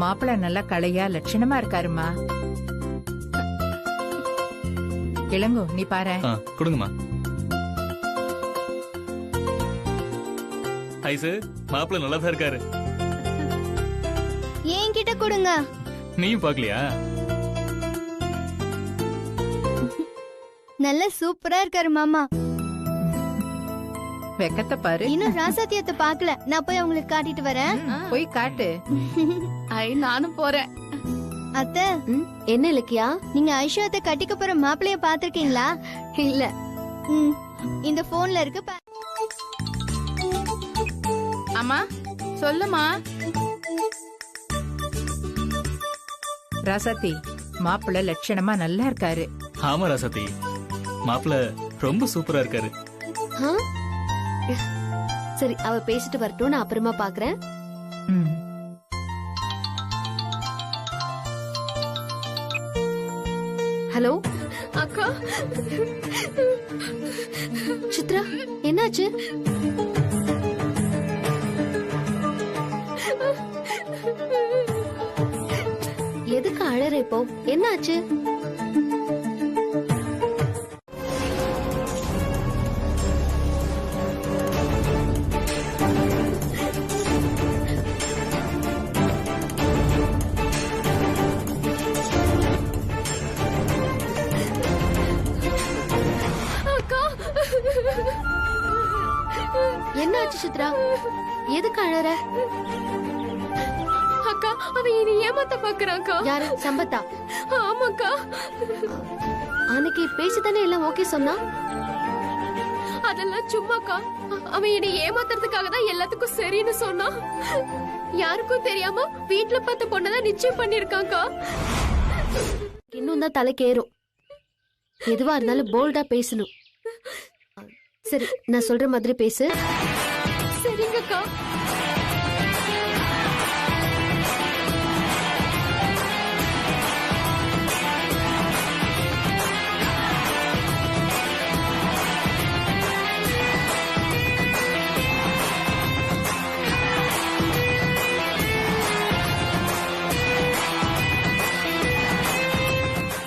மாப்பிள்ள நல்லா கலையா லட்சணமா இருக்காருமா. இளங்கோ நீ பாரு. கொடுங்கம்மா. ஐசு மாப்பிள்ள நல்லா தான் இருக்காரு. ஏன் கிட்ட கொடுங்க. நீயும் பாக்கலையா? நல்ல சூப்பரா இருக்காரு மாமா. வெக்கத்தை பாரு. இன்னும் ராசாத்தியத்தை பாக்கல. நான் போய் உங்களுக்கு காட்டிட்டு வரேன். போய் காட்டு. நானும் போறேன். அத்தை என்ன இலக்கியா? நீங்க ஐஷாத்தை கட்டிக்க போற மாப்பிளைய பாத்திருக்கீங்களா? இல்ல. இந்த போன்ல இருக்கு. அம்மா சொல்லுமா. ராசாத்தி மாப்பிள்ள லட்சணமா நல்லா இருக்காரு. ஆமா ராசாத்தி, மாப்பிள்ள ரொம்ப சூப்பரா இருக்காரு. சரி அவ பேசிட்டு வரட்டும், நான் அப்புறமா பாக்குறேன். ஹலோ அக்கா. சித்ரா என்னாச்சு? எதுக்கு அழற இப்போ? என்னாச்சு? என்னாச்சு சித்ரா? எதுக்கு அழற? அக்கா அவ இனி ஏமாத்த பாக்குறாக்கா. யாரு? சம்பத்தா? ஆமாக்கா. அன்னைக்கு பேசித்தானே எல்லாம் ஓகே சொன்னா. அதெல்லாம் சும்மாக்கா. அவன் என்னை ஏமாத்துறதுக்காக தான் எல்லாத்துக்கும் சரின்னு சொன்னா. யாருக்கும் தெரியாம வீட்டுல பார்த்த பொண்ணதான் நிச்சயம் பண்ணிருக்காக்கா. இன்னும் தான் தலைக்கேறும். எதுவா இருந்தாலும் போல்டா பேசணும். சரி நான் சொல்ற மாதிரி பேசு. சரிங்கக்கா.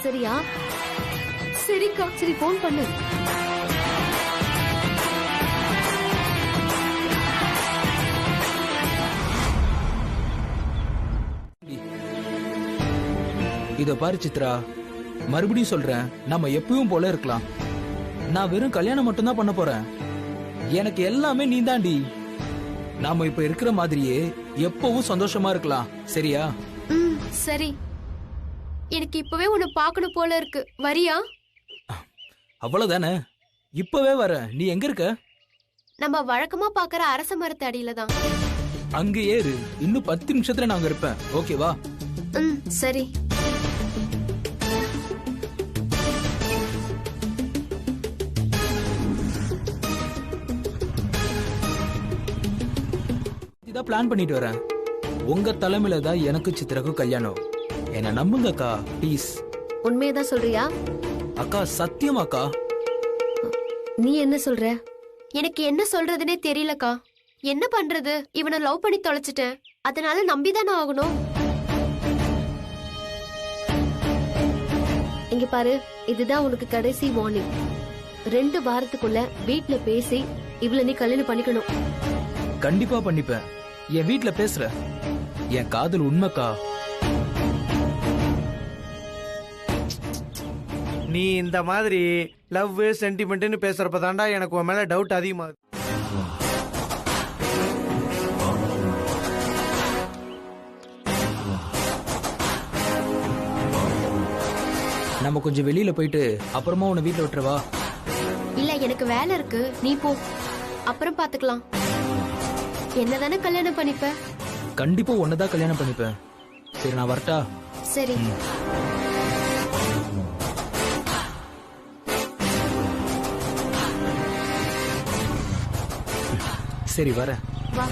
சரியா? சரிக்கா. சரி போன் பண்ணு. இத பாரு சித்ரா, மறுபடியும் சொல்றேன், நம்ம எப்பவும் போல இருக்கலாம். நான் வெறும் கல்யாணம் மட்டும் தான் பண்ண போறேன். எனக்கு எல்லாமே நீ தாண்டி. நாம இப்ப இருக்கிற மாதிரியே எப்பவும் சந்தோஷமா இருக்கலாம். சரியா? சரி. எனக்கு இப்பவே உன்னை பாக்கணும் போல இருக்கு. வரியா? அவ்வளவுதானே, இப்பவே வர. நீ எங்க இருக்க? நம்ம வழக்கமா பாக்குற அரச மரத்து அடியில தான். அங்க ஏறு. இன்னும் 10 நிமிஷத்துல நான் அங்க இருப்பேன். ஓகேவா? சரி. இதான் பிளான் பண்ணிட்டு வரேன். உங்க தலைமையில தான் எனக்கு சித்திரக்கும் கல்யாணம். என்ன நம்புங்க அக்கா, ப்ளீஸ். உண்மையதான் சொல்றியா? அக்கா சத்தியம் அக்கா. நீ என்ன சொல்ற? எனக்கு என்ன சொல்றதுனே தெரியலக்கா. என்ன பண்றது? இவனை லவ் பண்ணி தொலைச்சிட்டேன். அதனால நம்பிதானே ஆகணும். இங்க பாரு, இதுதான் உனக்கு கடைசி வார்னிங். 2 வாரத்துக்குள்ள வீட்ல பேசி இவ்வளவு நீ கல்யாணம் பண்ணிக்கணும். கண்டிப்பா பண்ணிப்பேன். என் வீட்ல பேசுற. என் காதல் உண்மைக்கா. நீ இந்த மாதிரி லவ் சென்டிமெண்ட்னு பேசுறப்ப தாண்டா எனக்கு உன் மேல டவுட் அதிகமாகுது. நம்ம கொஞ்சம் வெளியில போயிட்டு அப்புறமா உன்னை வீட்டுல விட்டுறவா? இல்ல எனக்கு வேலை இருக்கு, நீ போ. அப்புறம் பாத்துக்கலாம். என்னதானே கல்யாணம் பண்ணிப்ப? கண்டிப்பா உன்னதான் கல்யாணம் பண்ணிப்பேன். சரி நான் வரட்டா? சரி. சரி வர. வா.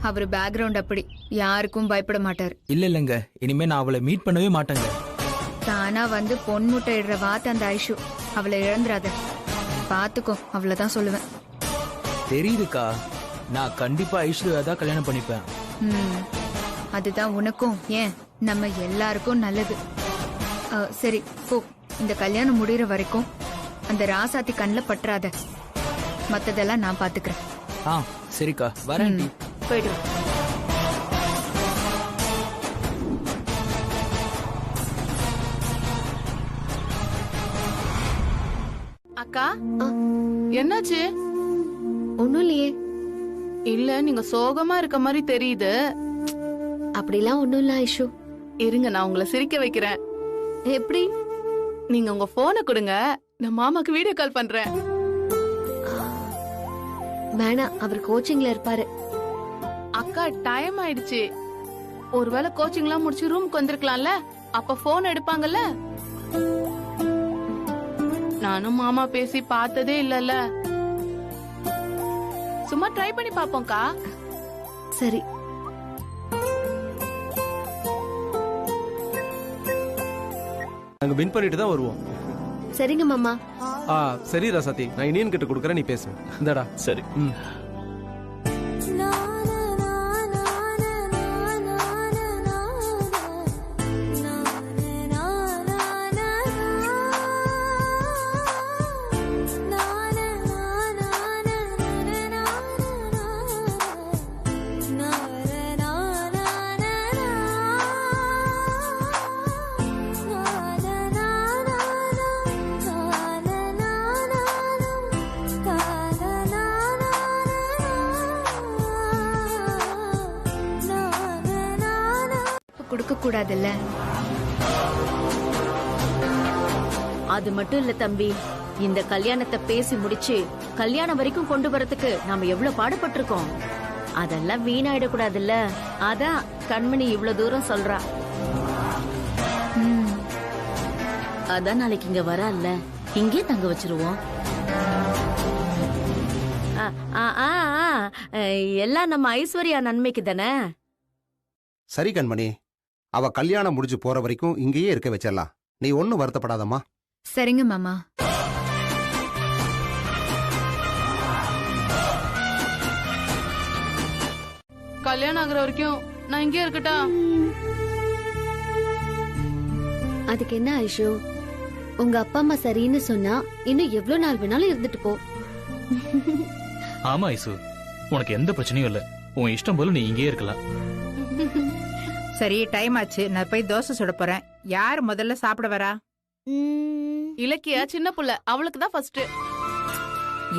அவர் பேக்ரவுண்ட் அப்படி யாருக்கும் பயப்பட மாட்டார். இல்ல இல்லங்க, இனிமே நான் அவளை மீட் பண்ணவே மாட்டேங்க. தானா வந்து பொன் முட்டை இடுற வாத்த அந்த ஐஷு. அவளை இழந்துராத. பாத்துக்கோ, அவ்வளவுதான் சொல்லுவேன். தெரியுதுக்கா, நான் கண்டிப்பா ஐஸ்வர்யா தான் கல்யாணம் பண்ணிப்பேன். அதுதான் உனக்கும் ஏன் நம்ம எல்லாருக்கும் நல்லது. சரி போ, இந்த கல்யாணம் முடியற வரைக்கும் அந்த ராசாத்தி கண்ணில் பற்றாத. மத்ததெல்லாம் நான் பாத்துக்கிறேன். சரிக்கா, வரேன். போயிடு. அக்கா, என்னாச்சு? ஒண்ணும் இல்லையே. இல்ல, நீங்க சோகமா இருக்க மாதிரி தெரியுது. அப்படிலாம் ஒண்ணும் இல்ல ஐஷு. இருங்க, நான் உங்களை சிரிக்க வைக்கிறேன். எப்படி? நீங்க உங்க போனை கொடுங்க, நான் மாமாக்கு வீடியோ கால் பண்றேன். வேணாம், அவர் கோச்சிங்ல இருப்பாரு. அக்கா, டைம் ஆயிடுச்சு. ஒருவேளை கோச்சிங் எல்லாம் முடிச்சு ரூமுக்கு வந்திருக்கலாம்ல, அப்ப போன் எடுப்பாங்கல்ல. நானும் மாமா பேசி பார்த்ததே இல்லல்ல. சும்மா ட்ரை பண்ணி பாப்போம்க்கா. சரி. நாங்க வின் பண்ணிட்டு தான் வருவோம். சரிங்க மாமா. சரி ராசாத்தி, நான் இனியன் கிட்ட கொடுக்கறேன், நீ பேசு. இந்தடா. சரி. கொடுக்க கூடாதுல்ல. அது மட்டும் இல்ல தம்பி, இந்த கல்யாணத்தை பேசி முடிச்சு கல்யாணம் வரைக்கும் கொண்டு வரதுக்கு நாம எவ்வளவு பாடுபட்டிருக்கோம். அதெல்லாம் வீணாயிடக்கூடாதுல்ல. அதான் கண்மணி இவ்வளவு தூரம் சொல்றா. அதான் நாளைக்கு இங்க வரல, இங்கே தங்க வச்சிருவோம். எல்லாம் நம்ம ஐஸ்வர்யா நன்மைக்கு தானே. சரி கண்மணி, அவ கல்யாணம் முடிஞ்சு போற வரைக்கும் இங்கேயே இருக்க வச்சிடலாம். நீ ஒன்னும் வருத்தப்படாதம்மா. சரிங்க மாமா. கல்யாணம் ஆகுற வரைக்கும் நான் இங்கே இருக்கட்டா? அதுக்கு என்ன ஐஷு, உங்க அப்பா அம்மா சரின்னு சொன்னா இன்னும் எவ்வளவு நாள் வேணாலும் இருந்துட்டு போ. ஆமா ஐசு, உனக்கு எந்த பிரச்சனையும் இல்ல. உன் இஷ்டம் போல நீ இங்கே இருக்கலாம். சரி, டைம் ஆச்சு. நான் போய் தோசை சுட போறேன். யார் முதல்ல சாப்பிட வரா? இலக்கியா சின்ன புள்ள, அவளுக்கு தான் ஃபர்ஸ்ட்.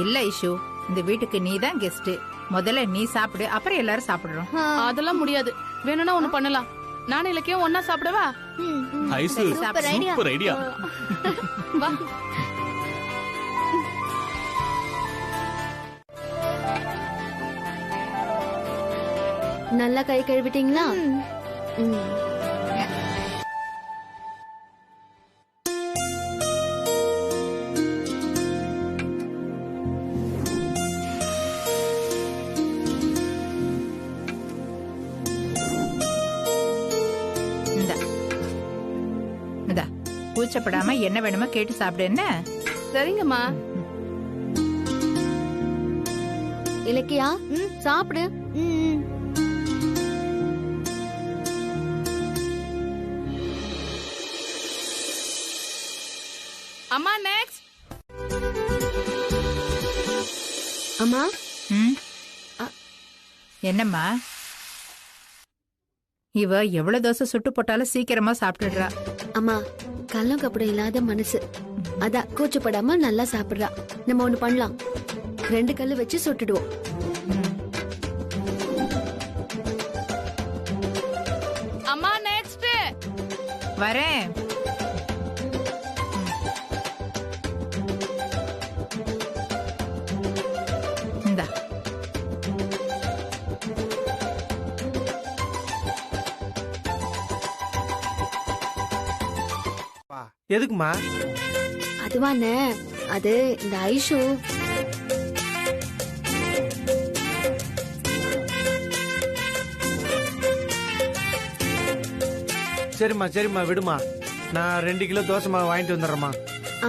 இல்ல ஐஷு, இந்த வீட்டுக்கு நீ தான் கெஸ்ட். முதல்ல நீ சாப்பிடு, அப்புறம் எல்லாரும் சாப்பிடுறோம். அதெல்லாம் முடியாது. வேணும்னா ஒண்ணு பண்ணலாம். நானும் இலக்கியம் ஒன்னா சாப்பிடவா? Ice, super idea. வா. நல்லா கை கழுவிட்டீங்களா? கூச்சப்படாம என்ன வேணுமோ கேட்டு சாப்பிடு. என்ன? சரிங்கம்மா. இலக்கியா, சாப்பிடு. அம்மா, நெக்ஸ்ட். அம்மா. என்னம்மா? இவ எவ்வளவு தோசை சுட்டு போட்டாலும் சீக்கிரமா சாப்பிட்டுடுறா. அம்மா, கள்ளம் கப்படம் இல்லாத மனசு. அதான் கூச்சப்படாம நல்லா சாப்பிடுறா. நம்ம ஒண்ணு பண்ணலாம், 2 கல்லு வச்சு சுட்டுடுவோம். அம்மா, நெக்ஸ்ட். வரேன். எதுக்குமா? அதுவானே, அது இந்த ஐஷு. சரிம்மா சரிம்மா, விடுமா. நான் 2 கிலோ தோசை மாவு வாங்கிட்டு வந்துடுறேம்மா. ஆ.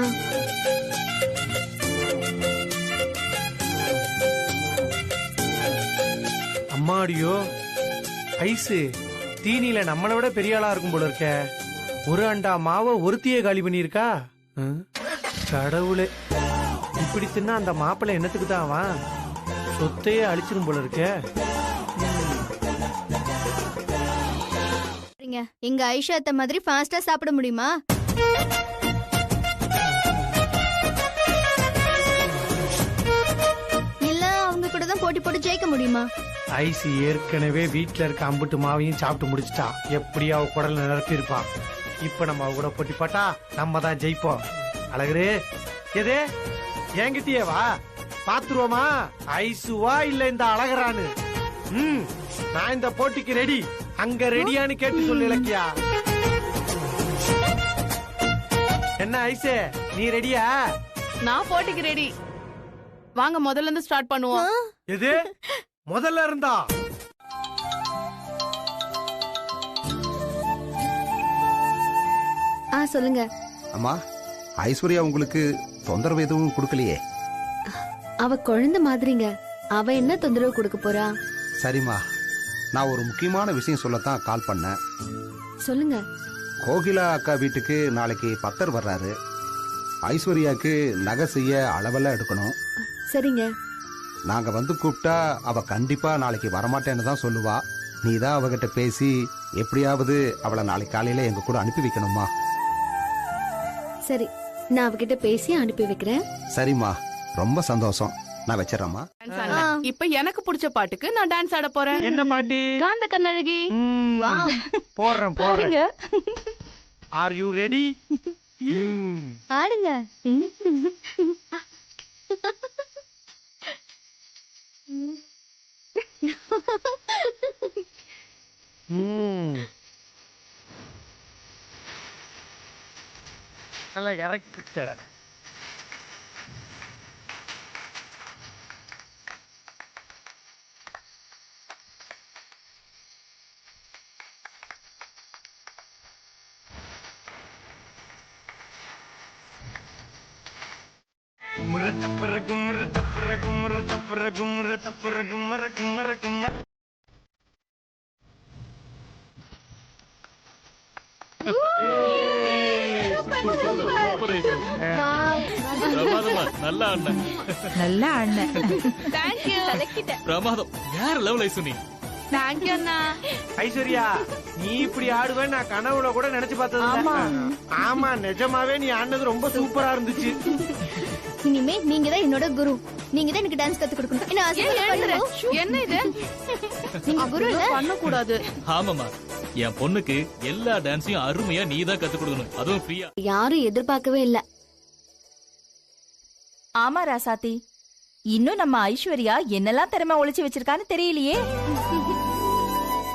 அம்மாடியோ ஐஸு தீனியில நம்மளை விட பெரிய ஆளா இருக்கும் போல இருக்க. ஒரு அண்டா மாவை ஒருத்தியே காலி பண்ணியிருக்கா. கடவுளே, இப்படி தின்னா அந்த மாப்பிள்ளை என்னத்துக்கு தான் அவன் சொத்தையே அழிச்சிரும் போல இருக்க. எங்க ஐஷா அத்தை மாதிரி ஃபாஸ்டா சாப்பிட முடியுமா? இல்ல அவங்க கூட தான் போட்டி போட்டு ஜெயிக்க முடியுமா? ஐஸ் ஏற்கனவே வீட்டுல இருக்க அம்புட்டு மாவையும் சாப்பிட்டு முடிச்சிட்டா. எப்படியா அவ குடல் நிரப்பி இருப்பா. இப்ப நம்ம அவ கூட போட்டி போட்டா நம்ம தான் ஜெயிப்போம். அழகரு எதே என்கிட்டயே வா, பாத்துருவோமா ஐசுவா இல்ல இந்த அழகரானு. நான் இந்த போட்டிக்கு ரெடி. அங்க ரெடியான்னு கேட்டு சொல்லு இலக்கியா. என்ன ஐசே, நீ ரெடியா? நான் போட்டிக்கு ரெடி. வாங்க முதல்ல இருந்து ஸ்டார்ட் பண்ணுவோம். எது முதல்ல இருந்தா? சொல்லுங்க. அம்மா, ஐஸ்வர்யா உங்களுக்கு தொந்தரவு எதுவும் கொடுக்கலையே? அவ குழந்தை மாதிரிங்க, அவ என்ன தொந்தரவு கொடுக்க போறா? சரிம்மா, நான் ஒரு முக்கியமான விஷயம் சொல்லத்தான் கால் பண்ணேன். சொல்லுங்க. கோகிலா அக்கா வீட்டுக்கு நாளைக்கு பத்தர் வர்றாரு. ஐஸ்வர்யாக்கு நகை செய்ய அளவெல்லாம் எடுக்கணும். சரிங்க. நாங்க வந்து கூப்பிட்டா அவ கண்டிப்பா நாளைக்கு வரமாட்டேன்னு தான் சொல்லுவா. நீ தான் அவகிட்ட பேசி எப்படியாவது அவளை நாளைக்கு காலையில எங்க கூட அனுப்பி வைக்கணுமா? சரி, நான் அவகிட்ட பேசி அனுப்பி வைக்கிறேன். சரிம்மா, ரொம்ப சந்தோஷம். நான் வச்சிடறேம்மா. இப்ப எனக்கு பிடிச்ச பாட்டுக்கு நான் டான்ஸ் ஆட போறேன். என்ன பாட்டு? காந்த கண்ணழகி. போடுறேன். Are you ready? ஆடுங்க. நல்லா இறக்கிட்ட. நல்லா அண்ணன். நல்லா அண்ணன். தேங்க்யூ. பிரமாதம். வேற லெவல் ஐசு நீ. தேங்க்யூ அண்ணா. ஐஸ்வர்யா, நீ இப்படி ஆடுவேன்னு நான் கனவுல கூட நினைச்சு பார்த்தது. ஆமா, நிஜமாவே நீ ஆடினது ரொம்ப சூப்பரா இருந்துச்சு. இனிமே நீங்க தான் என்னோட குரு. நீங்க தான் எனக்கு டான்ஸ் கத்து கொடுக்கணும். என்ன இது? நீங்க குரு பண்ண கூடாது. ஆமாமா, என் பொண்ணுக்கு எல்லா டான்ஸையும் அருமையா நீ தான் கத்து கொடுக்கணும், அதுவும் ஃப்ரீயா. யாரும் எதிர்பார்க்கவே இல்ல. ஆமா ராசாத்தி, இன்னும் நம்ம ஐஸ்வர்யா என்னெல்லாம் திறமை ஒளிச்சு வச்சிருக்கான்னு தெரியலையே.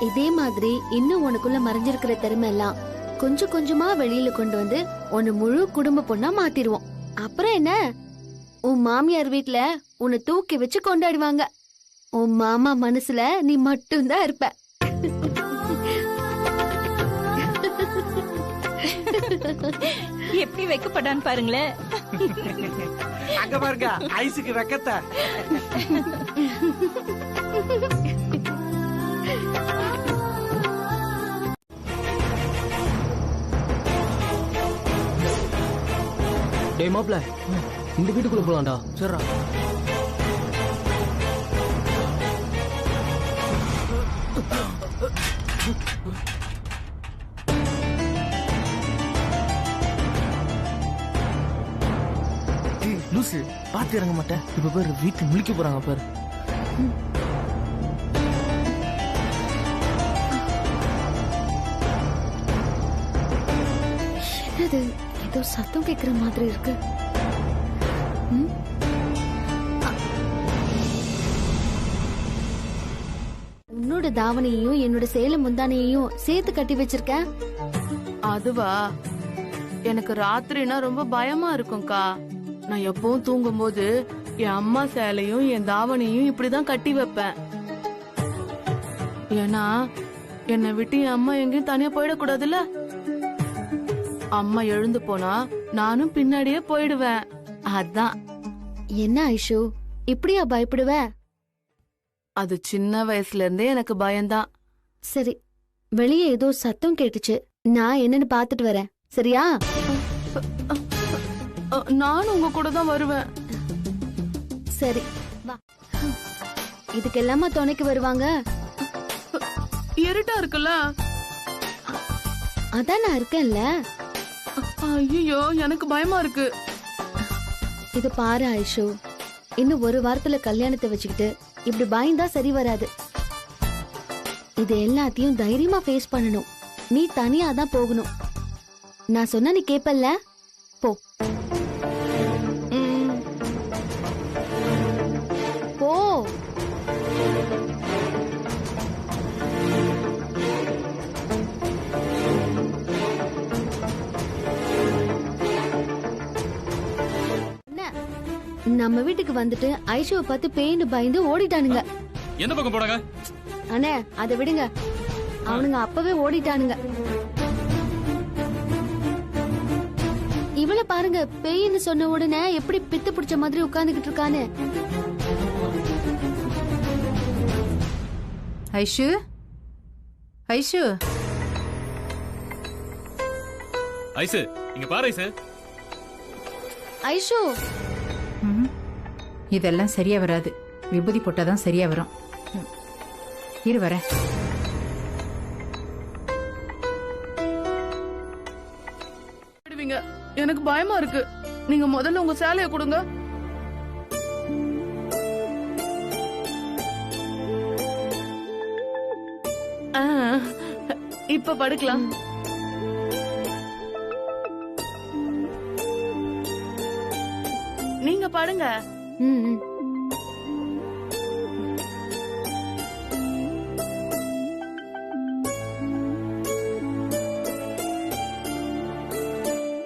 இதே மாதிரி இன்னும் உனக்குள்ள மறைஞ்சிருக்கிற திறமை எல்லாம் கொஞ்சம் கொஞ்சமா வெளியில கொண்டு வந்து உன்னை முழு குடும்ப பொண்ணா மாத்திருவோம். அப்புறம் என்ன, உன் மாமியார் வீட்ல உன்னை தூக்கி வச்சு கொண்டாடுவாங்க. உன் மாமா மனசுல நீ மட்டும்தான் இருப்ப. எப்படி வைக்கப்படான்னு பாருங்களேன். அங்க பாருங்க ஐஸுக்கு வெக்கத்தை. டேய் மாப்ள, இந்த வீட்டுக்குள்ள போலாம்டா. சரிடா. லூசு, பாத்து இறங்க மாட்டேன். இப்ப பேர் வீட்டு முழிக்க போறாங்க பாரு. என்னது, ஏதோ சத்தம் கேக்குற மாதிரி இருக்கு. உன்னோட தாவணியையும் என்னோட சேலை முந்தானையையும் சேர்த்து கட்டி வச்சிருக்கேன். அதுவா? எனக்கு ராத்திரினா ரொம்ப பயமா இருக்கும்க்கா. நான் எப்பவும் தூங்கும் போது என் அம்மா சேலையும் என் தாவணியும் இப்படிதான் கட்டி வைப்பேன். ஏன்னா என்னை விட்டு என் அம்மா எங்கேயும் தனியா போயிடக்கூடாதுல்ல. அம்மா எழுந்து போனா நானும் பின்னாடியே போயிடுவேன். அதான். என்ன ஐஷு இப்படியா பயப்படுவ? அது சின்ன வயசுல இருந்தே எனக்கு பயம்தான். சரி, வெளியே ஏதோ சத்தம் கேட்டுச்சு, நான் என்னன்னு பாத்துட்டு வரேன். சரியா? நானும் உங்க கூட தான் வருவேன். சரி வா. இதுக்கெல்லாமா துணைக்கு வருவாங்க? இருட்டா இருக்குல்ல. அதான் நான் இருக்கேன்ல. ஐயோ எனக்கு பயமா இருக்கு. இது பாரு ஐஷு, இன்னும் ஒரு வாரத்துல கல்யாணத்தை வச்சுக்கிட்டு இப்படி பயந்தா சரி வராது. இது எல்லாத்தையும் தைரியமா ஃபேஸ் பண்ணணும். நீ தனியா தான் போகணும். நான் சொன்னா நீ கேப்பல்ல? போ போ. நம்ம வீட்டுக்கு வந்துட்டு ஐஷுவை பார்த்து பேய்னு பயந்து ஓடிட்டானுங்க. எந்த பக்கம் போறாங்க? அண்ணே அதை விடுங்க, அவனுங்க அப்பவே ஓடிட்டானுங்க. இவள பாருங்க, பேய்னு சொன்ன உடனே எப்படி பித்து பிடிச்ச மாதிரி உட்கார்ந்துகிட்டு இருக்கானு. ஐஷு, ஐஷு, ஐசு இங்க பாரு ஐசு. ஐஷு, இதெல்லாம் சரியா வராது. விபூதி போட்டாதான் சரியா வரும். இரு வரேன். எனக்கு பயமா இருக்கு. நீங்க முதல்ல உங்க சேலைய கொடுங்க. இப்ப படுக்கலாம். நீங்க படுங்க.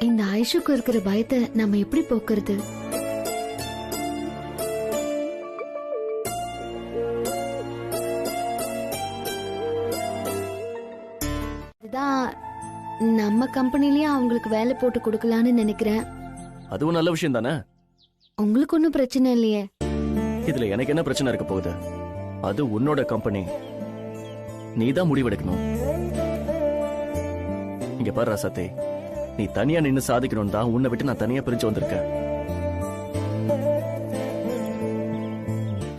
இந்த ஐஷுக்கு இருக்கிற பயத்தை நம்ம எப்படி போக்குறது? இதுதான் நம்ம கம்பெனிலயே அவங்களுக்கு வேலை போட்டு கொடுக்கலான்னு நினைக்கிறேன். அதுவும் நல்ல விஷயம் தானே. உங்களுக்கு ஒன்னும் பிரச்சனை இல்லையே. இதுல எனக்கு என்ன பிரச்சனை இருக்க போகுது? அது உன்னோட கம்பெனி, நீதான் முடிவெடுக்கணும். இங்க பாரு ராசாத்தி, நீ தனியா நின்னு சாதிக்கணும் தான் உன்னை விட்டு நான் தனியா பிரிஞ்சு வந்திருக்கேன்.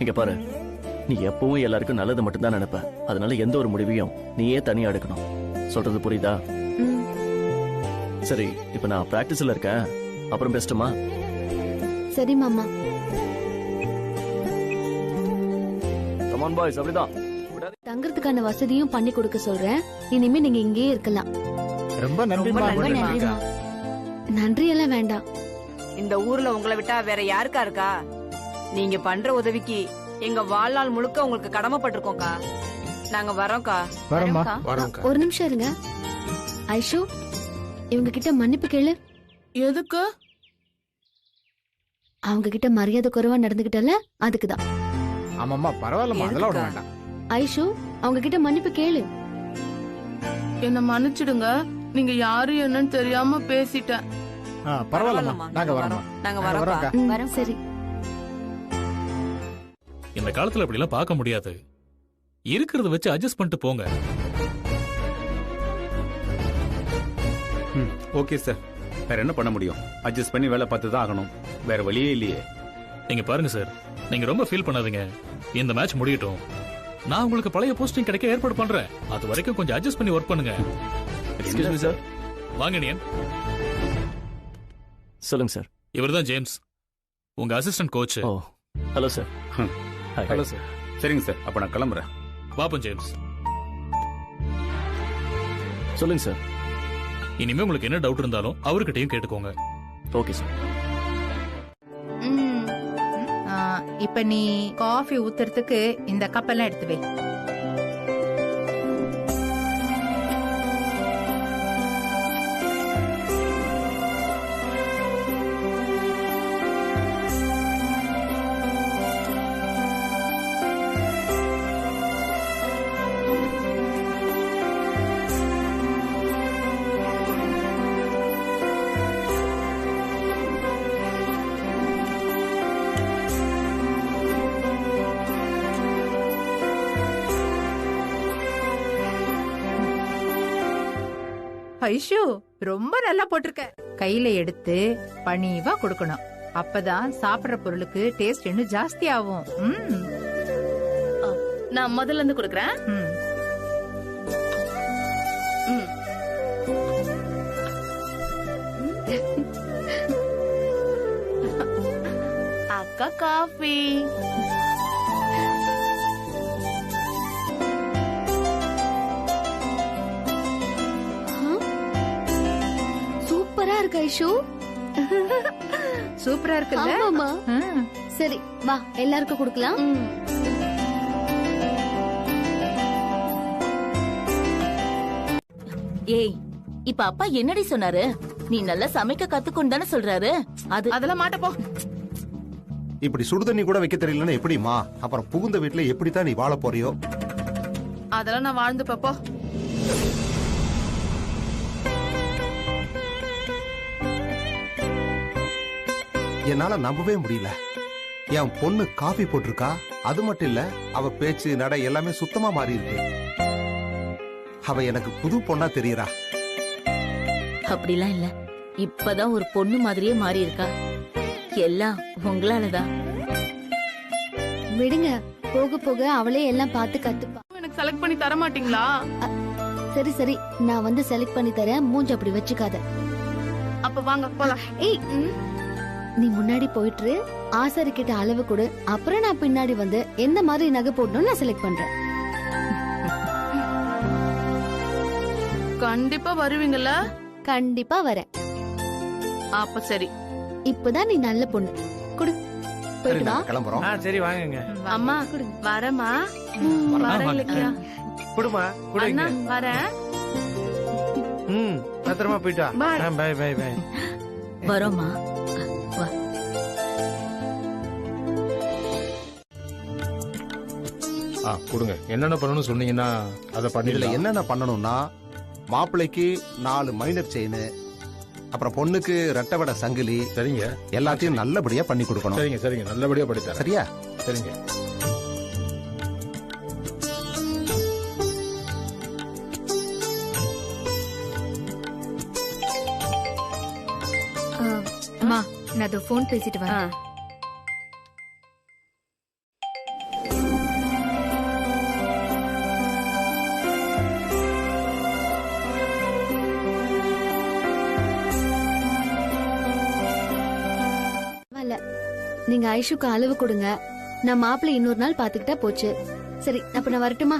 இங்க பாரு, நீ எப்பவும் எல்லாருக்கும் நல்லது மட்டும்தான் நினைப்ப. அதனால எந்த ஒரு முடிவையும் நீயே தனியா எடுக்கணும். சொல்றது புரியுதா? சரி, இப்ப நான் பிராக்டிஸ்ல இருக்கேன், அப்புறம் பெஸ்ட்டுமா? சரி மாமா. கம் ஆன் பாய்ஸ், அப்படிதான். தங்கறதுக்கான வசதியும் பண்ணி கொடுக்க சொல்றேன். இனிமே நீங்க இங்கேயே இருக்கலாம். ரொம்ப நன்றி. நன்றி எல்லாம் வேண்டாம். இந்த ஊர்ல உங்களை விட்டா வேற யாருக்கா இருக்கா? நீங்க பண்ற உதவிக்கு எங்க வாழ்நாள் முழுக்க உங்களுக்கு கடமைப்பட்டிருக்கோம்க்கா. நாங்க வரோம்க்கா. ஒரு நிமிஷம் இருங்க. ஐஷு, இவங்க கிட்ட மன்னிப்பு கேளு. எதுக்கு? அவங்க கிட்ட மரியாதை குறைவா நடந்துகிட்டல, அதுக்குதான். ஆமாம்மா, பரவாயில்லம்மா, அதெல்லாம் ஒண்ணும் வேண்டாம். ஐஷு, அவங்க கிட்ட மன்னிப்பு கேளு. என்ன மன்னிச்சிடுங்க, நீங்க யாரு என்னன்னு தெரியாம பேசிட்டேன். பரவாயில்லம்மா, நாங்க வரோம். நாங்க வரோம். சரி. இந்த காலத்துல அப்படி எல்லாம் பார்க்க முடியாது. இருக்கிறத வச்சு அட்ஜஸ்ட் பண்ணிட்டு போங்க. ஓகே சார், வேற என்ன பண்ண முடியும்? அட்ஜஸ்ட் பண்ணி வேலை பார்த்து தான் ஆகணும். வேற வழியே இல்லையே. நீங்க பாருங்க சார், நீங்க ரொம்ப ஃபீல் பண்ணாதீங்க. இந்த மேட்ச் முடியட்டும். நான் உங்களுக்கு பழைய போஸ்டிங் கிடைக்க ஏற்பாடு பண்றேன். அது வரைக்கும் கொஞ்சம் அட்ஜஸ்ட் பண்ணி ஒர்க் பண்ணுங்க. Excuse me sir. வாங்க நியன். சொல்லுங்க சார். இவர்தான் ஜேம்ஸ், உங்க அசிஸ்டன்ட் கோச். ஓ, ஹலோ சார். Hello sir. சரிங்க சார், அப்ப நான் கிளம்புறேன். பாப்போம் ஜேம்ஸ். சொல்லுங்க சார். இனிமே உங்களுக்கு என்ன டவுட் இருந்தாலும் அவர்கிட்டயும் கேட்டுக்கோங்க. Okay sir. இப்ப நீ காஃபி ஊத்துறதுக்கு இந்த கப்பெல்லாம் எடுத்து வை. ஐஷு ரொம்ப நல்லா போட்டிருக்க. கையில எடுத்து பணிவா கொடுக்கணும். அப்பதான் சாப்பிடுற பொருளுக்கு டேஸ்ட் இன்னும் ஜாஸ்தி ஆகும். நான் முதல்ல இருந்து கொடுக்கறேன். அக்கா காஃபி. சூப்பரா இருக்கு ஐஷு. சூப்பரா இருக்குல்ல? ஆமாமா. சரி வா எல்லாருக்கும் கொடுக்கலாம். ஏய், இப்ப அப்பா என்னடி சொன்னாரு? நீ நல்லா சமைக்க கத்துக்கொண்டு தானே சொல்றாரு. அதெல்லாம் மாட்டப்போ. இப்படி சுடுதண்ணி கூட வைக்க தெரியலன்னா எப்படிமா? அப்புறம் புகுந்த வீட்டுல எப்படித்தான் நீ வாழ போறியோ? அதெல்லாம் நான் வாழ்ந்து பாப்போ. என்னால நம்பவே முடியல. என் பொண்ணு காஃபி போட்டிருக்கா. அது மட்டும் இல்ல, அவ பேச்சு நடை எல்லாமே சுத்தமா மாறி இருக்கு. அவ எனக்கு புது பொண்ணா தெரியறா. அப்படிலாம் இல்ல, இப்பதான் ஒரு பொண்ணு மாதிரியே மாறி இருக்கா. எல்லாம் உங்களாலதான். விடுங்க, போக போக அவளே எல்லாம் பார்த்து கத்துப்பா. எனக்கு செலக்ட் பண்ணி தர மாட்டீங்களா? சரி சரி, நான் வந்து செலக்ட் பண்ணி தரேன். மூஞ்சி அப்படி வச்சுக்காத. அப்ப வாங்க போலாம். ஏய், நீ முன்னாடி போயிட்டு ஆசாரி கிட்ட அளவு கொடு. அப்புறம் நான் பின்னாடி வந்து எந்த மாதிரி நகை போடணும் நான் செலக்ட் பண்றேன். கண்டிப்பா வருவீங்கல்ல? கண்டிப்பா வரேன். அப்ப சரி. இப்பதான் நீ நல்ல பொண்ணு. குடு, போயிட்டு வா. கிளம்புறோம். சரி வாங்குங்க. அம்மா வரமா? வரலையா? குடுமா குடுங்க. வரேன். பத்திரமா போயிட்டு வா. Bye bye bye. வரோமா? கொடுங்க. என்னென்ன பண்ணணும் சொன்னீங்கன்னா அதை பண்ணி. இதுல என்னென்ன பண்ணணும்னா, மாப்பிள்ளைக்கு 4 மைனர் செயின், அப்புறம் பொண்ணுக்கு ரெட்டவடை சங்கிலி. சரிங்க. எல்லாத்தையும் நல்லபடியா பண்ணி கொடுக்கணும். சரிங்க சரிங்க, நல்லபடியா படித்தேன். சரியா? சரிங்க. அம்மா, நான் அது போன் பேசிட்டு வரேன். நீங்க ஐஷுக்கு அளவு கொடுங்க. நான் மாப்பிள்ளை இன்னொரு நாள் பாத்துக்கிட்டா போச்சு. சரி, அப்ப நான் வரட்டுமா?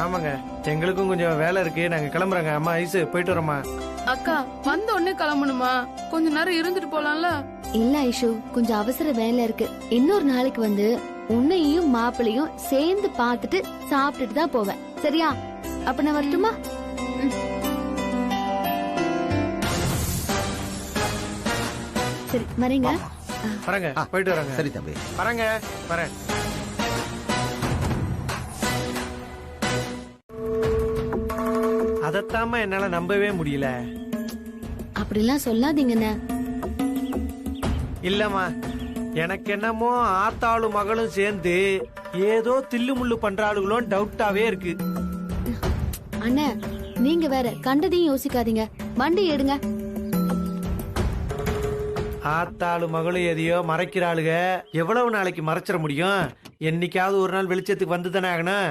ஆமாங்க, எங்களுக்கும் கொஞ்சம் வேலை இருக்கு. நாங்க கிளம்புறோங்க. அம்மா ஐசு போயிட்டு வரோமா? அக்கா வந்த உடனே கிளம்பணுமா? கொஞ்ச நேரம் இருந்துட்டு போலாம்ல? இல்ல ஐஷு, கொஞ்சம் அவசர வேலை இருக்கு. இன்னொரு நாளைக்கு வந்து உன்னையும் மாப்பிள்ளையும் சேர்ந்து பாத்துட்டு சாப்பிட்டுட்டு தான் போவேன். சரியா? அப்ப நான் வரட்டுமா? சரி, வரேங்க. வரேங்க, போயிட்டு வரேங்க. சரி தம்பி, வரேங்க, வரேன். அதத்தாம என்னால நம்பவே முடியல. அப்படிலாம் சொல்லாதீங்கண்ணே. இல்லம்மா, எனக்கு என்னமோ ஆத்தாளும் மகளும் சேர்ந்து ஏதோ தில்லு முள்ளு பண்றாளுகளோன்னு டவுட்டாவே இருக்கு. அண்ணே, நீங்க வேற கண்டதையும் யோசிக்காதீங்க. வண்டி எடுங்க. ஆத்தாளு மகளும் எதையோ மறைக்கிறாளுக. எவ்வளவு நாளைக்கு மறைச்சிட முடியும்? என்னைக்காவது ஒரு நாள் வெளிச்சத்துக்கு வந்து தானே ஆகணும்.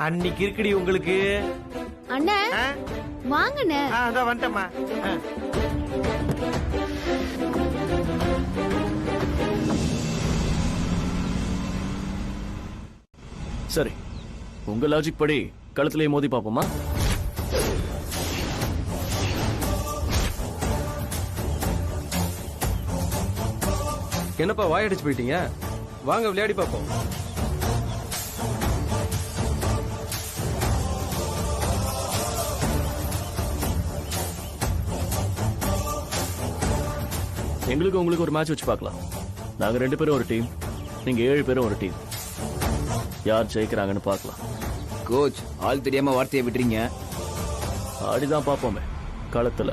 அன்னைக்கு இருக்குடி உங்களுக்கு. அண்ணே வாங்கண்ணே. அதான் வந்துட்டம்மா. சரி, உங்க லாஜிக் படி கழுத்துலயே மோதி பாப்போமா? என்னப்பா வாயடிச்சு போயிட்டீங்க? வாங்க விளையாடி பாப்போம். எங்களுக்கு உங்களுக்கு ஒரு மேட்ச் வச்சு பார்க்கலாம். நாங்க 2 பேரும் ஒரு டீம், நீங்க 7 பேரும் ஒரு டீம். யார் ஜெயிக்கிறாங்கன்னு பார்க்கலாம். கோச், ஆள் தெரியாம வார்த்தையை விட்டுறீங்க. ஆடிதான் பார்ப்போமே களத்துல.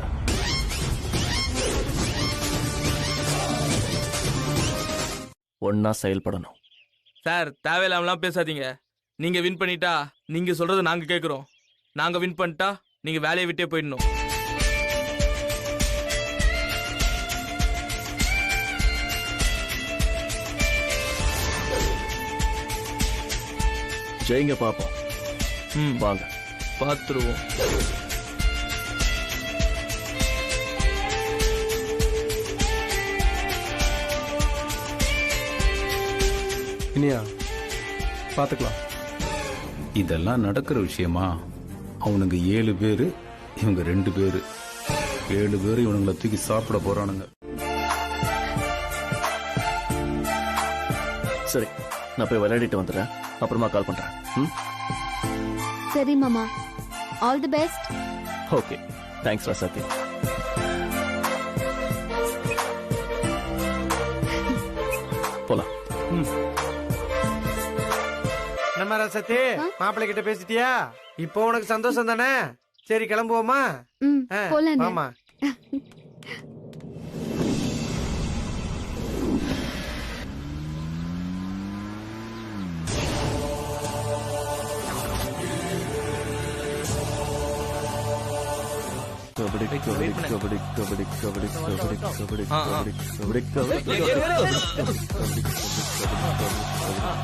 ஒன்னா செயல்படணும். சார், தேவையில்லாமலாம் பேசாதீங்க. நீங்க வின் பண்ணிட்டா நீங்க சொல்றத நாங்க கேக்குறோம். நாங்க வின் பண்ணிட்டா நீங்க வேலையை விட்டே போயிடணும். ஜெயிங்க பாப்போம். வாங்க பாத்துருவோம். இனியா பாத்துக்கலாம். இதெல்லாம் நடக்கிற விஷயமா? அவனுங்க 7 பேரு, இவங்க 2 பேரு. 7 பேரு இவனுங்களை தூக்கி சாப்பிட போறானுங்க. சரி, நான் போய் விளையாடிட்டு வந்துடுறேன். அப்புறமா கால் பண்றேன். சரி மாமா, all the best. Okay, thanks Rasathi. போலாம். நம்ம ரசத்தி மாப்பிள்ளை கிட்ட பேசிட்டியா? இப்போ உனக்கு சந்தோஷம் தானே? சரி கிளம்புவோமா? போலாம். ஆமா.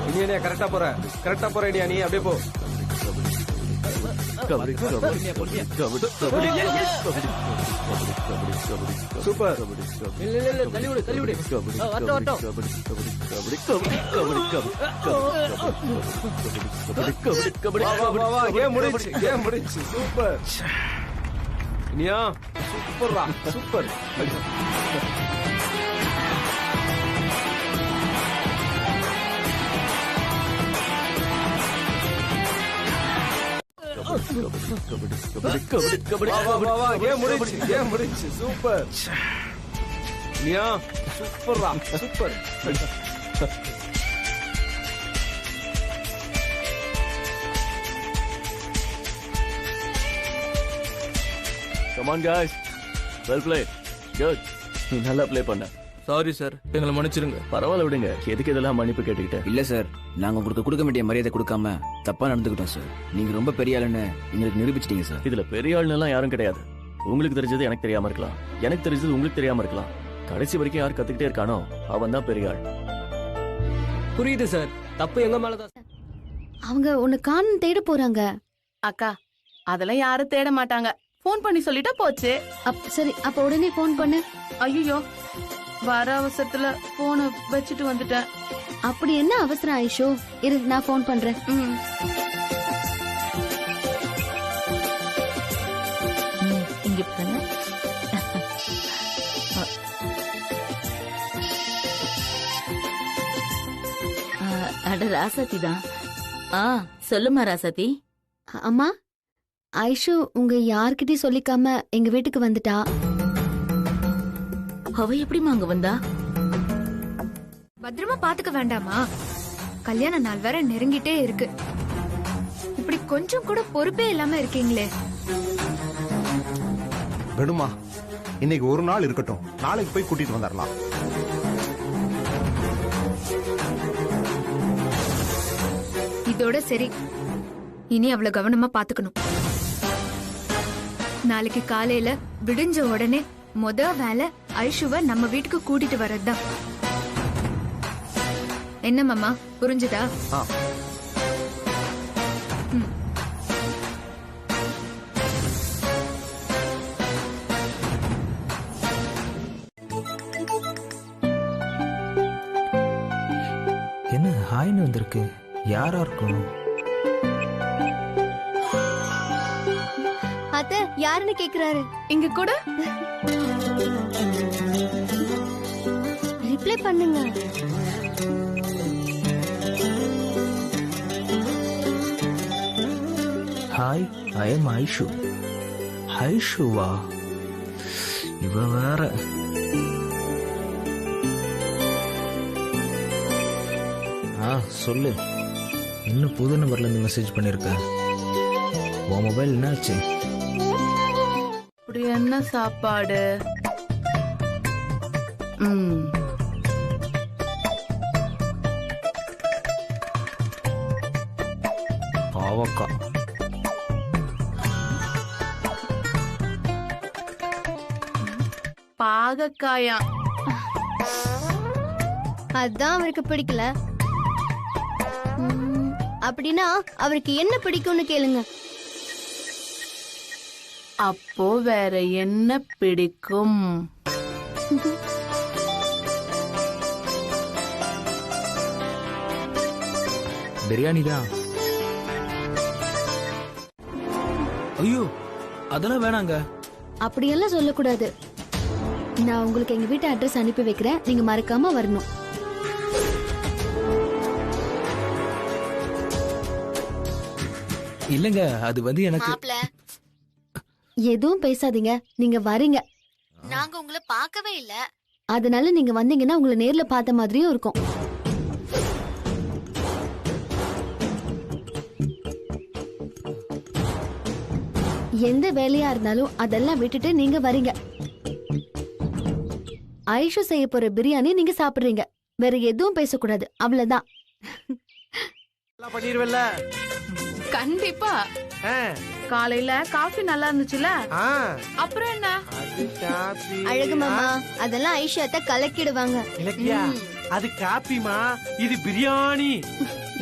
இனியா கரெக்டா போற, கரெக்டா போற இனியா. நீ அப்படியே போ. சூப்பர். தள்ளி விடு, தள்ளி விடு. கேம் முடிச்சு, கேம் முடிச்சு. சூப்பர் இனியா, சூப்பர்ரா, சூப்பர். சூப்பர் இனியா, சூப்பர்ரா, super. Come on guys. Well played. Good. நீ நல்லா ப்ளே பண்ண. சாரி சார், எங்களை மன்னிச்சிருங்க. பரவாயில்ல விடுங்க. எதுக்கு இதெல்லாம் மன்னிப்பு கேட்டுக்கிட்டேன்? இல்ல சார், நாங்க உங்களுக்கு கொடுக்க வேண்டிய மரியாதை கொடுக்காம தப்பா நடந்துக்கிட்டோம் சார். நீங்க ரொம்ப பெரிய ஆளுன்னு எங்களுக்கு நிரூபிச்சிட்டீங்க சார். இதுல பெரிய ஆளுன்னு எல்லாம் யாரும் கிடையாது. உங்களுக்கு தெரிஞ்சது எனக்கு தெரியாம இருக்கலாம், எனக்கு தெரிஞ்சது உங்களுக்கு தெரியாம இருக்கலாம். கடைசி வரைக்கும் யார் கத்துக்கிட்டே இருக்கானோ அவன் தான் பெரிய ஆள். புரியுது சார், தப்பு எங்க மேலதான். அவங்க உன்னை காணும் தேட போறாங்க. அக்கா, அதெல்லாம் யாரும் தேட மாட்டாங்க. போன் பண்ணி சொல்லிட்டா போச்சு. சரி, அப்ப உடனே போன் பண்ணு. ஐயோ, வர அவசரத்துல போனை வச்சுட்டு வந்துட்டேன். அப்படி என்ன அவசரம் ஐஷோ? இரு, நான் போன் பண்றேன். இங்க பண்ண. அட ராசாத்தி தான். சொல்லுமா ராசாத்தி. அம்மா, ஐஷு உங்க யார்கிட்டயும் சொல்லிக்காம எங்க வீட்டுக்கு வந்துட்டா. அவ எப்படிமா அங்க வந்தா? பத்திரமா பாத்துக்க வேண்டாமா? கல்யாண நாள் வேற நெருங்கிட்டே இருக்கு. இப்படி கொஞ்சம் கூட பொறுப்பே இல்லாம இருக்கீங்களே. விடுமா, இன்னைக்கு ஒரு நாள் இருக்கட்டும், நாளைக்கு போய் கூட்டிட்டு வந்துடலாம். இதோட சரி, இனி அவளை கவனமா பாத்துக்கணும். நாளைக்கு காலையில விடிஞ்ச உடனே முத வேலை ஐஷுவ நம்ம வீட்டுக்கு கூட்டிட்டு வரதுதான். என்ன மாமா, புரிஞ்சுதா? என்ன ஹாய்னு வந்திருக்கு? யாரா இருக்கும்? அத்தை, யாருன்னு கேக்குறாரு. இங்க கூட ரிப்ளை பண்ணுங்க. Hi, I am Aishu. ஐஷுவா? இவ வேற. சொல்லு. இன்னும் புது நம்பர்ல இருந்து மெசேஜ் பண்ணிருக்க. உன் மொபைல் என்னாச்சு? இப்படி என்ன சாப்பாடு? பாவக்கா. பாகக்காயா? அதான் அவருக்கு பிடிக்கல. அப்படின்னா அவருக்கு என்ன பிடிக்கும்னு கேளுங்க. அப்போ வேற என்ன பிடிக்கும்? பிரியாணி தான். ஐயோ அதெல்லாம் வேணாங்க. அப்படியெல்லாம் சொல்லக்கூடாது. நான் உங்களுக்கு எங்க வீட்டு அட்ரஸ் அனுப்பி வைக்கிறேன், நீங்க மறக்காம வரணும். இல்லங்க அது வந்து எனக்கு எதுவும் பேசாதீங்க, நீங்க வரீங்க. நாங்க உங்களை பார்க்கவே இல்ல, அதனால நீங்க வந்தீங்கன்னா உங்களை நேர்ல பார்த்த மாதிரியும் இருக்கும். எந்த வேலையா இருந்தாலும் அதெல்லாம் விட்டுட்டு நீங்க வரீங்க. ஐஷு செய்ய போற பிரியாணி நீங்க சாப்பிடுறீங்க, வேற எதுவும் பேசக்கூடாது, அவ்வளவுதான். பண்ணிருவல்ல? கண்டிப்பா. காலையில காஃபி நல்லா இருந்துச்சுல, அப்புறம் என்ன? அழகு மாமா, அதெல்லாம் ஐஷாத்த கலக்கிடுவாங்க. இலக்கியா, அது காப்பிமா, இது பிரியாணி.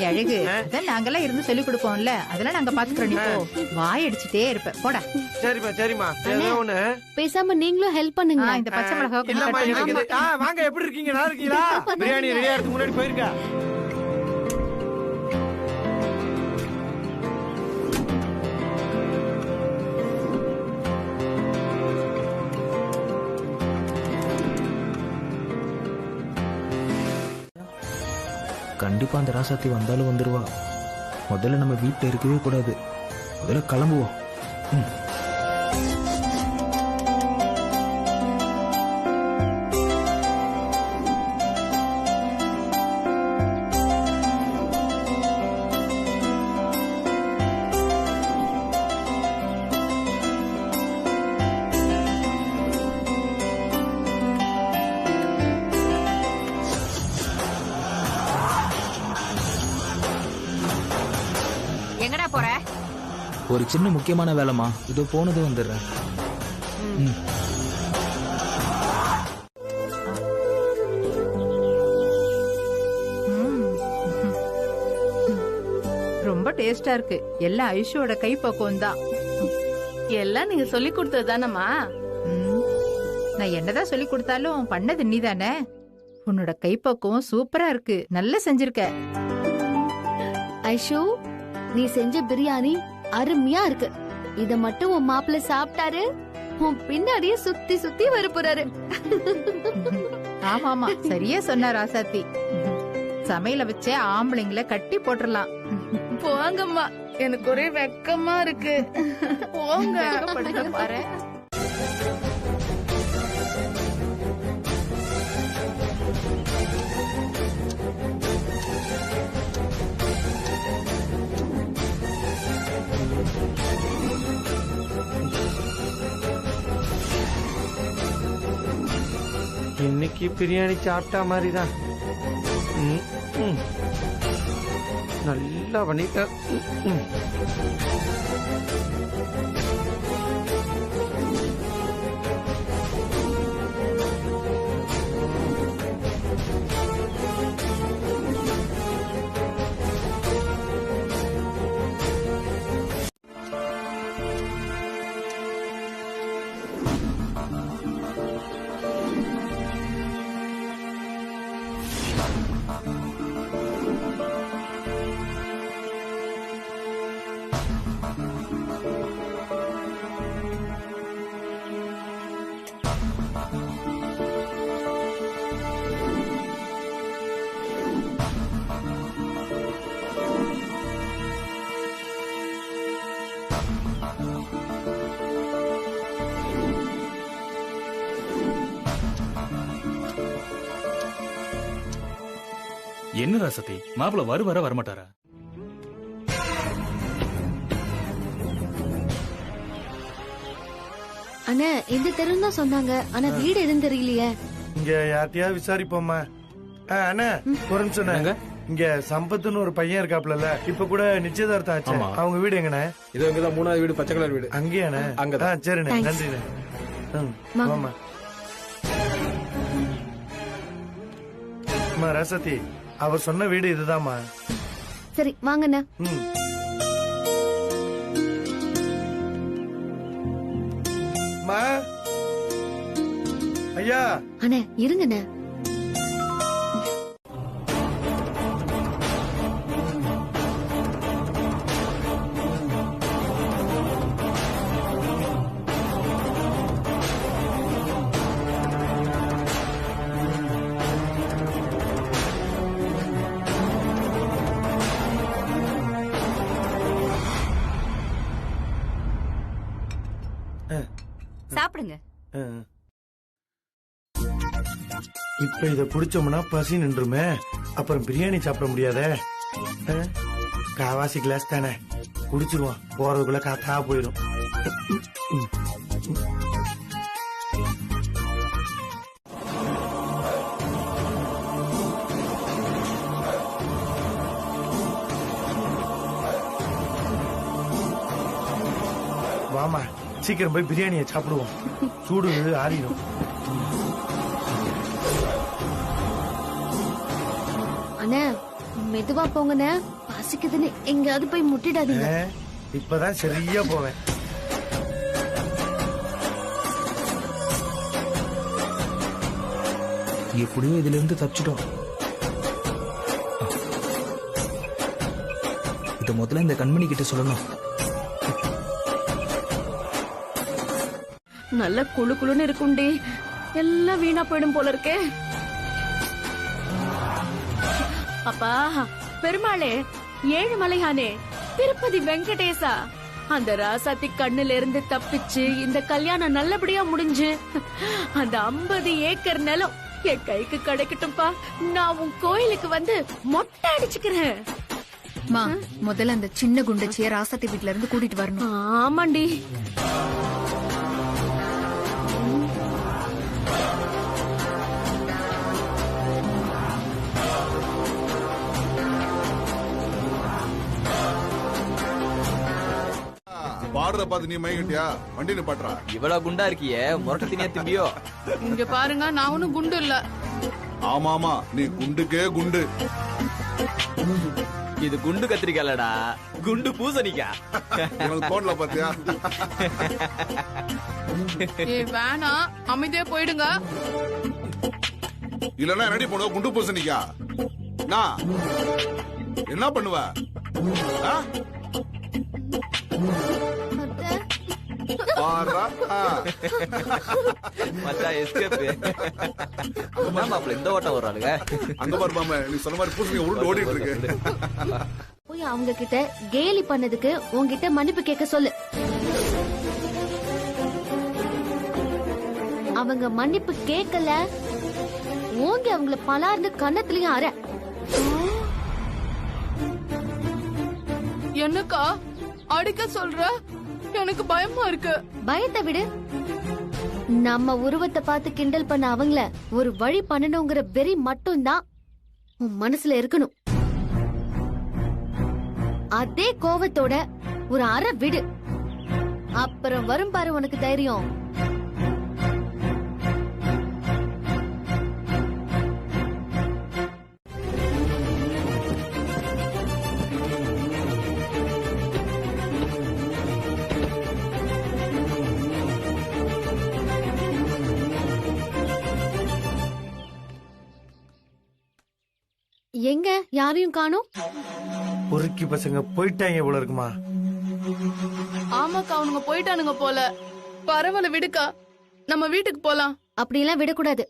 அழகு, அதான் நாங்கெல்லாம் இருந்து சொல்லி கொடுப்போம்ல, அதெல்லாம் நாங்க பாத்துக்கிறோம். நீ போ, வாய் அடிச்சுட்டே இருப்ப, போடா. சரிமா சரிமா. ஒண்ணு பேசாம நீங்களும் ஹெல்ப் பண்ணுங்க. இந்த பச்சை மிளகாய் கொஞ்சம் வாங்க. எப்படி இருக்கீங்க? நல்லா இருக்கீங்களா? பிரியாணி ரெடியா இருக்கு, முன்னாடி போயிருக்கா. கண்டிப்பா அந்த ராசாத்தி வந்தாலும் வந்துருவா. முதல்ல நம்ம வீட்டுல இருக்கவே கூடாது, முதல்ல கிளம்புவோம். எங்கடா போற? ஒரு சின்ன முக்கியமான வேலைமா, இதோ போனது வந்துடுறேன். ரொம்ப டேஸ்டா இருக்கு. எல்லாம் ஐஷோட கை பக்குவம் தான். எல்லாம் நீங்க சொல்லி கொடுத்தது தானம்மா? நான் என்னதான் சொல்லி கொடுத்தாலும் பண்ணது நீ தானே. உன்னோட கைப்பக்குவம் சூப்பரா இருக்கு, நல்லா செஞ்சிருக்க. ஐஷு, நீ செஞ்ச பிரியாணி அருமையா இருக்கு. இத மட்டும் உன் மாப்பிள்ள சாப்பிட்டாரு, உன் பின்னாடியே சுத்தி சுத்தி வர போறாரு. ஆமா ஆமா, சரியா சொன்ன ராசாத்தி. சமையல வச்சே ஆம்பளைங்களை கட்டி போட்டுடலாம். போங்கம்மா, எனக்கு ஒரே வெக்கமா இருக்கு. போங்க பாரு. இன்னைக்கு பிரியாணி சாப்பிட்டா மாதிரிதான். நல்லா பண்ணிட்டேன். என்ன ராசத்தி, மாப்பிள்ள வர வரமாட்டாரா? அண்ணா, இந்த தெருன்னு தான் சொன்னாங்க, ஆனா வீடு எதுவும் தெரியலையே. இங்க யார்ட்டையாவது விசாரிப்போம்மா. அண்ணா ஒரு நிமிஷம். இங்க சம்பத்துன்னு ஒரு பையன் இருக்காப்ல, இப்ப கூட நிச்சயதார்த்தம் ஆச்சு. ஆமா. அவங்க வீடு எங்கண்ணே? இது இங்கதான் 3வது வீடு, பச்சை கலர் வீடு. அங்கேயாண்ணே? அங்கதான். சரிண்ணே, Thanks. நன்றிண்ணே. ஆமா அம்மா ரசதி, அவர் சொன்ன வீடு இதுதாம்மா. சரி வாங்கண்ணா. அம்மா, ஐயா. அண்ணே இருங்கண்ணே. சாப்பிடுங்க. இப்ப இத குடிச்சோம்னா பசி நின்றுமே, அப்புறம் பிரியாணி சாப்பிட முடியாதே. காவாசி கிளாஸ் தானே, குடிச்சிருவான். போறதுக்குள்ள காத்தா போயிடும். வாமா, சீக்கிரம் போய் பிரியாணியை சாப்பிடுவோம். சூடு ஆறிடும். அண்ணே மெதுவா போங்கண்ணே, பசிக்குதுன்னு எங்கயாவது போய் முட்டிடாதீங்க. இப்பதான் சரியா போவேன். எப்படியும் இதுல இருந்து தப்பிச்சிட்டோம். இத முதல்ல இந்த கண்மணி கிட்ட சொல்லணும். நல்ல குளு குளுன்னு இருக்குண்டி, எல்லாம் வீணா போயிடும் போல இருக்கே. அப்பா பெருமாளே, ஏழுமலையானே, திருப்பதி வெங்கடேசா, அந்த ராசாத்தி கண்ணுல இருந்து தப்பிச்சு இந்த கல்யாணம் நல்லபடியா முடிஞ்சு அந்த 50 ஏக்கர் நிலம் என் கைக்கு கிடைக்கட்டும்பா. நான் உன் கோயிலுக்கு வந்து மொட்டை அடிச்சுக்கிறேன். முதல்ல அந்த சின்ன குண்டச்சிய ராசாத்தி வீட்ல இருந்து கூட்டிட்டு வரணும். ஆமாண்டி. பாடுற பாத்து நீ மயங்கிட்டியா? வண்டி நிப்பாட்றா. இவ்வளவு குண்டா இருக்கியே, முரட்டத்தினியா திம்பியோ? இங்க பாருங்க, நான் ஒண்ணும் குண்டு இல்ல. ஆமாமா, நீ குண்டுக்கே குண்டு. இது குண்டு கத்திரிக்காலடா, குண்டு பூசணிக்கா. எனக்கு தோணல பாத்தியா? வேணாம், அமைதியா போயிடுங்க. இல்லன்னா என்னடி பண்ணுவ? குண்டு பூசணிக்கா நான் என்ன பண்ணுவ? இந்த ஓட்டம் வர்றாளுங்க. அங்க பாரு மாமா, நீ சொன்ன மாதிரி பூசணி உருண்டு ஓடிட்டு இருக்கு. போய் அவங்க கிட்ட கேலி பண்ணதுக்கு உன்கிட்ட மன்னிப்பு கேட்க சொல்லு. அவங்க மன்னிப்பு கேட்கல, ஓங்கி அவங்கள பலார்ந்து கன்னத்திலயும் அற. என்னக்கா அடிக்க சொல்ற? எனக்கு பயமா இருக்கு. பயத்தை விடு. நம்ம உருவத்தை பார்த்து கிண்டல் பண்ண அவங்கள ஒரு வழி பண்ணணுங்கிற வெறி மட்டும்தான் உன் மனசுல இருக்கணும். அதே கோவத்தோட ஒரு அரை விடு, அப்புறம் வரும் பாரு உனக்கு தைரியம். எங்க யாரையும் காணோம்? பொறுக்கி பசங்க போயிட்டாங்க போல இருக்குமா? ஆமாக்கா, அவனுங்க போயிட்டானுங்க போல. பரவாயில்ல விடுக்கா, நம்ம வீட்டுக்கு போலாம். அப்படியெல்லாம் விடக்கூடாது.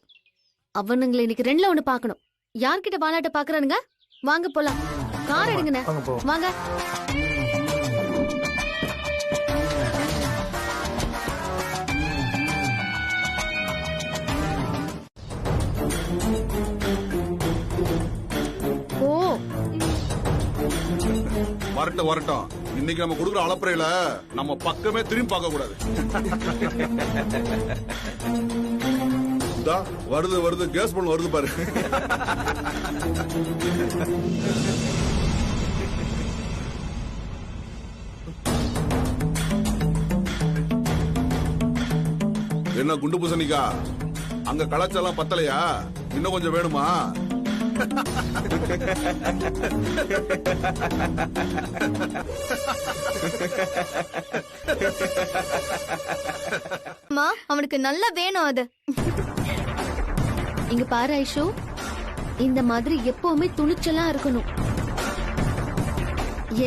அவனுங்களை இன்னைக்கு 2ல 1 பாக்கணும். யார்கிட்ட வாலாட்ட பாக்குறானுங்க? வாங்க போலாம். கார் எடுங்கண்ணே, வாங்க. வரட்டும் வரட்டும், இன்னைக்கு நம்ம கொடுக்குற அளப்பறையில நம்ம பக்கமே திரும்பி பார்க்க கூடாது. வருது வருது கேஸ் பண்ண வருது பாரு. என்ன குண்டு பூசணிக்கா, அங்க கலாச்சாரம் பத்தலையா? இன்னும் கொஞ்சம் வேணுமா? அவனுக்கு நல்லா வேணும் அது. இங்க பாரு ஐஷு, இந்த மாதிரி எப்பவுமே துணிச்சலா இருக்கணும்.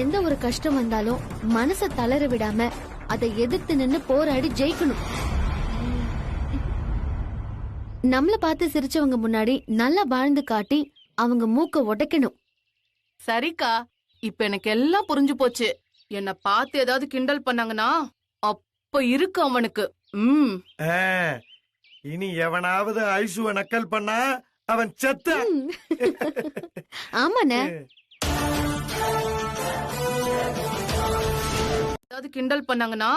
எந்த ஒரு கஷ்டம் வந்தாலும் மனச தளர விடாம அதை எதிர்த்து நின்னு போராடி ஜெயிக்கணும். நம்மள பார்த்து சிரிச்சவங்க முன்னாடி நல்லா வாழ்ந்து காட்டி அவங்க மூக்க உடைக்கணும். சரிக்கா, இப்ப எனக்கு எல்லாம் புரிஞ்சு போச்சு. என்ன பார்த்து ஏதாவது கிண்டல் பண்ணாங்கன்னா அப்ப இருக்கு அவனுக்கு. இனி எவனாவது ஐசுவ நக்கல் பண்ணா அவன் செத்த. ஆமாண்ணே. ஏதாவது கிண்டல் பண்ணாங்கன்னா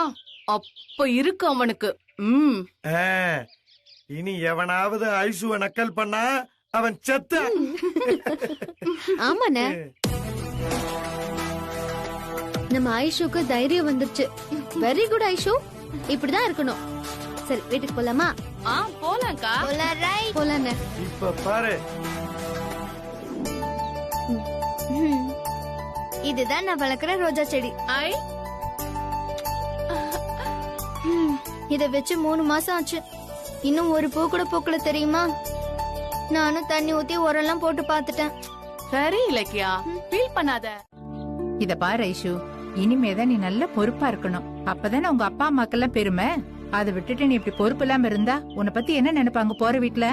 அப்ப இருக்கு அவனுக்கு. இனி எவனாவது ஐசுவ நக்கல் பண்ணா அவன் செத்த. ஆமாண்ணே. நம்ம ஐஷுக்கு தைரியம் வந்துருச்சு. வெரி குட் ஐஷு, இப்படிதான் இருக்கணும். சரி, வீட்டுக்கு போலாமா? போலாம்க்கா. போலாண்ணே. இப்ப பாரு, இதுதான் நான் வளர்க்கிற ரோஜா செடி. இத வச்சு 3 மாசம் ஆச்சு. இன்னும் ஒரு பூ கூட பூக்கல தெரியுமா? நானும் தண்ணி ஊத்தி உரெல்லாம் போட்டு பாத்துட்டேன். சரி இலக்கியா, ஃபீல் பண்ணாத. இத பாரு ஐஷு, இனிமேதான் நீ நல்ல பொறுப்பா இருக்கணும். அப்பதானே உங்க அப்பா அம்மாக்கெல்லாம் பெருமை. அதை விட்டுட்டு நீ இப்படி பொறுப்பு இல்லாம இருந்தா உன்னை பத்தி என்ன நினைப்பாங்க போற வீட்டுல?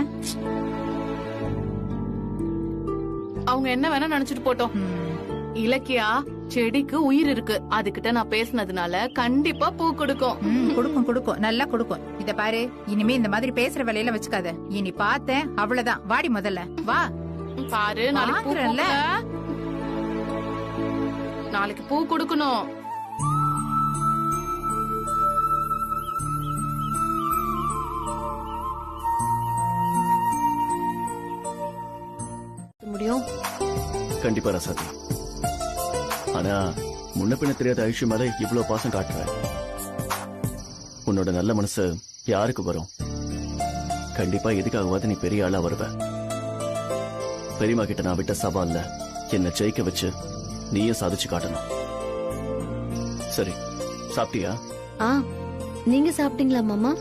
அவங்க என்ன வேணா நினைச்சிட்டு போட்டோம். இலக்கியா, செடிக்கு உயிர் இருக்கு. அதுகிட்ட நான் பேசினதுனால கண்டிப்பா பூ கொடுக்கும். கொடுக்கும் கொடுக்கும், நல்லா கொடுக்கும். இத பாரு, இனிமே இந்த மாதிரி பேசுற வேலையில வச்சுக்காத. இனி பார்த்தேன் அவ்வளவுதான். வாடி முதல்ல வா. பாரு, நாளைக்கு பூ வாங்குறேன்ல. நாளைக்கு பூ கொடுக்கணும். முடியும். கண்டிப்பா ரசாதி. ஆனா முன்ன பின்ன தெரியாத ஐஷு மேல இவ்வளவு பாசம் காட்டுற உன்னோட நல்ல மனசு யாருக்கு வரும்? கண்டிப்பா எதுக்காகவாது நீ பெரிய ஆளா வருவ. பெரியமா கிட்ட நான் விட்ட சவால்ல என்ன ஜெயிக்க வச்சு நீயே சாதிச்சு காட்டணும். சரி, சாப்பிட்டியா? நீங்க சாப்பிட்டீங்களா மாமா?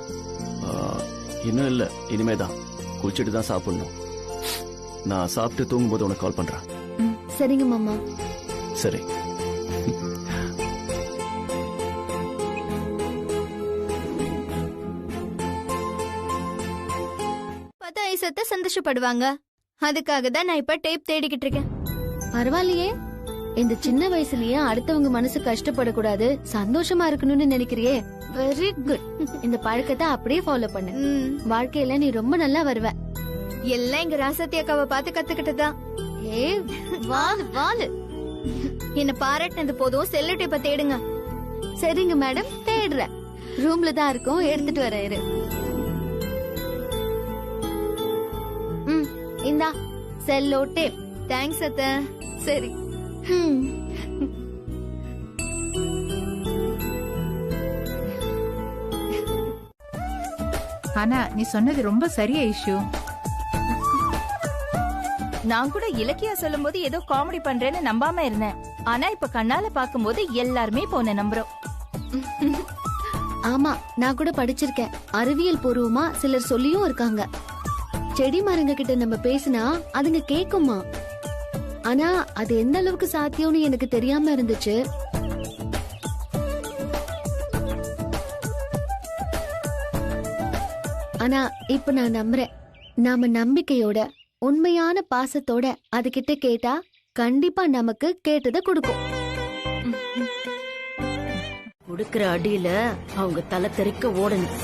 இன்னும் இல்ல, இனிமேதான். குளிச்சுட்டு தான் சாப்பிடணும். நான் சாப்பிட்டு தூங்கும்போது உனக்கு கால் பண்றேன். சரிங்க மாமா. சரி. பார்த்தா ஐசத்தை சந்தோஷப்படுவாங்க. அதுக்காக தான் நான் இப்ப டேப் தேடிக்கிட்டு இருக்கேன். பரவாயில்லையே, இந்த சின்ன வயசுலயே அடுத்தவங்க மனசு கஷ்டப்படக்கூடாது, சந்தோஷமா இருக்கணும்னு நினைக்கிறியே. Very good. இந்த பழக்கத்தை அப்படியே ஃபாலோ பண்ணு. வாழ்க்கையில நீ ரொம்ப நல்லா வருவ. எல்லாம் எங்க ராசாத்தி அக்காவை பார்த்து கத்துக்கிட்டதான். வாலு வாலு. என்ன பாராட்டினது போதும், செல்லு டேப்ப தேடுங்க. சரிங்க மேடம், தேடுறேன். ரூம்ல தான் இருக்கும், எடுத்துட்டு வரேன். இந்தா செல்லோ டேப். தேங்க்ஸ் அத்த. சரி. ஆனா நீ சொன்னது ரொம்ப சரியா ஐஷு. நான் கூட இலக்கியா சொல்லும் போது ஏதோ காமெடி பண்றேன்னு நம்பாம இருந்தேன். ஆனா இப்ப கண்ணால பாக்கும்போது எல்லாருமே போன நம்புறோம். ஆமா, நான் கூட படிச்சிருக்கேன். அறிவியல் பூர்வமா சிலர் சொல்லியும் இருக்காங்க. செடி மரங்க கிட்ட நம்ம பேசினா அதுங்க கேக்குமா? ஆனா அது எந்த அளவுக்கு சாத்தியம்னு எனக்கு தெரியாம இருந்துச்சு. ஆனா இப்ப நான் நம்புறேன். நாம நம்பிக்கையோட உண்மையான பாசத்தோட அதுகிட்ட கேட்டா கண்டிப்பா நமக்கு கேட்டதை கொடுக்கும். கொடுக்கிற அடியில அவங்க தலை தெறிக்க ஓடணும்.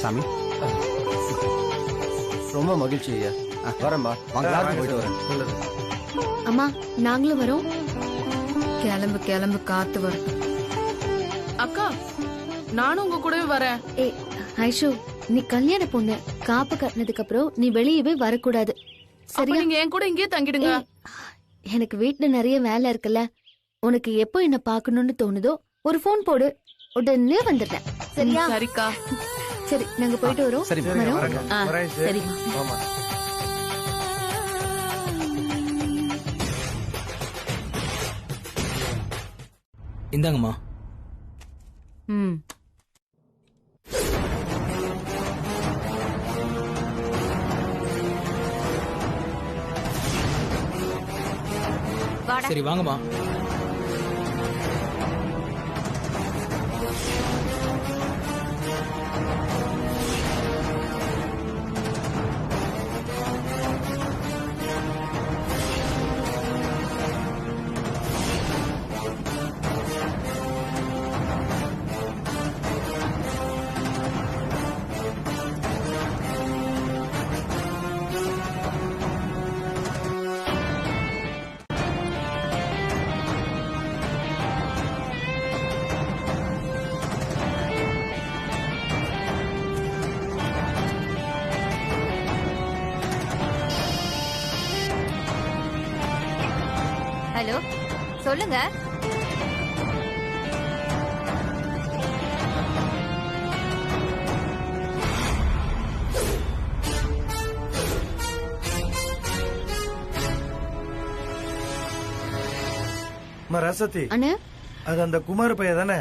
சாமி ரொம்ப மகிழ்ச்சி ஐயா வரேன்பா வாங்க எல்லாரும் போயிட்டு வரேன் அம்மா நாங்களும் வரோம். கிளம்பு கிளம்பு, காத்து வரும். அக்கா நானும் உங்க கூடவே வரேன். ஏ ஐஷு, நீ கல்யாண பொண்ணு. காப்பு கட்டினதுக்கு அப்புறம் நீ வெளியவே வரக்கூடாது. சரியா? நீங்க என் கூட இங்கேயே தங்கிடுங்க. எனக்கு வீட்டுல நிறைய வேலை இருக்குல்ல. உனக்கு எப்போ என்ன பாக்கணும்னு தோணுதோ ஒரு போன் போடு, உடனே வந்துட்டேன். சரியா? சரிக்கா. சரி, நாங்க போயிட்டு வரோம். வரோம். சரிம்மா. இந்தாங்கம்மா. ம். சரி வாங்கம்மா. ஹலோ, சொல்லுங்க. ரசதி, அண்ணா அது அந்த குமார் பையன் தானே?